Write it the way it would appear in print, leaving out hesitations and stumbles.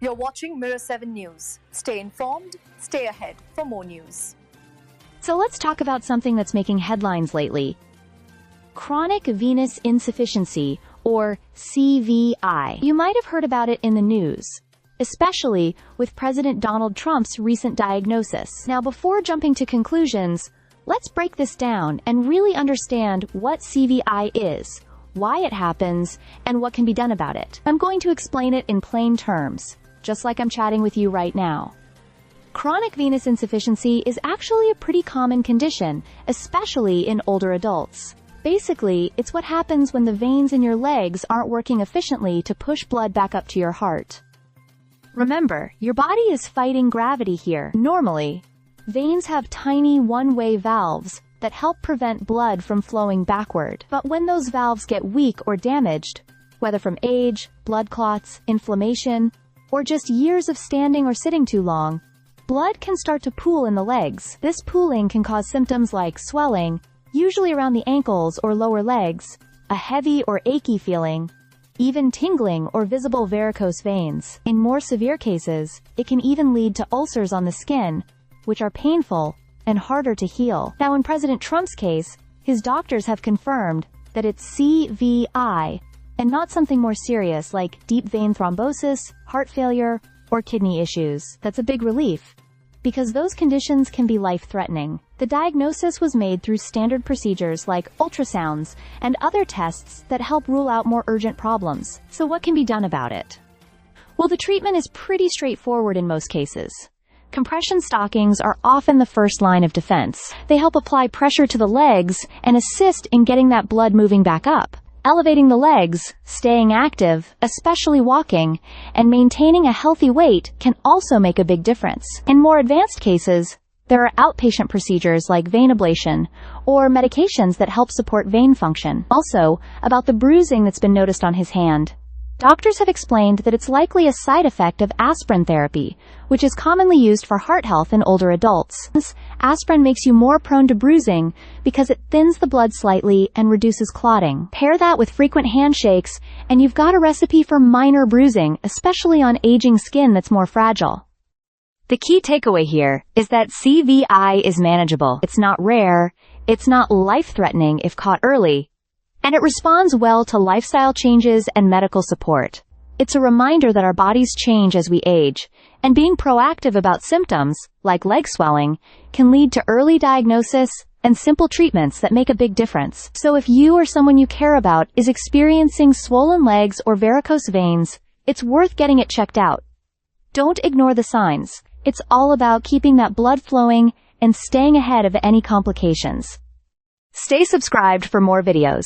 You're watching Mirror 7 News. Stay informed, stay ahead for more news. So let's talk about something that's making headlines lately. Chronic venous insufficiency, or CVI. You might have heard about it in the news, especially with President Donald Trump's recent diagnosis. Now, before jumping to conclusions, let's break this down and really understand what CVI is, why it happens, and what can be done about it. I'm going to explain it in plain terms, just like I'm chatting with you right now. Chronic venous insufficiency is actually a pretty common condition, especially in older adults. Basically, it's what happens when the veins in your legs aren't working efficiently to push blood back up to your heart. Remember, your body is fighting gravity here. Normally, veins have tiny one-way valves that help prevent blood from flowing backward. But when those valves get weak or damaged, whether from age, blood clots, inflammation, or just years of standing or sitting too long, blood can start to pool in the legs. This pooling can cause symptoms like swelling, usually around the ankles or lower legs, a heavy or achy feeling, even tingling or visible varicose veins. In more severe cases, it can even lead to ulcers on the skin, which are painful and harder to heal. Now, in President Trump's case, his doctors have confirmed that it's CVI and not something more serious like deep vein thrombosis, heart failure, or kidney issues. That's a big relief, because those conditions can be life-threatening. The diagnosis was made through standard procedures like ultrasounds and other tests that help rule out more urgent problems. So what can be done about it? Well, the treatment is pretty straightforward in most cases. Compression stockings are often the first line of defense. They help apply pressure to the legs and assist in getting that blood moving back up. Elevating the legs, staying active, especially walking, and maintaining a healthy weight can also make a big difference. In more advanced cases, there are outpatient procedures like vein ablation or medications that help support vein function. Also, about the bruising that's been noticed on his hand, doctors have explained that it's likely a side effect of aspirin therapy, which is commonly used for heart health in older adults. Aspirin makes you more prone to bruising because it thins the blood slightly and reduces clotting. Pair that with frequent handshakes, and you've got a recipe for minor bruising, especially on aging skin that's more fragile. The key takeaway here is that CVI is manageable. It's not rare, it's not life-threatening if caught early, and it responds well to lifestyle changes and medical support. It's a reminder that our bodies change as we age, and being proactive about symptoms, like leg swelling, can lead to early diagnosis and simple treatments that make a big difference. So if you or someone you care about is experiencing swollen legs or varicose veins, it's worth getting it checked out. Don't ignore the signs. It's all about keeping that blood flowing and staying ahead of any complications. Stay subscribed for more videos.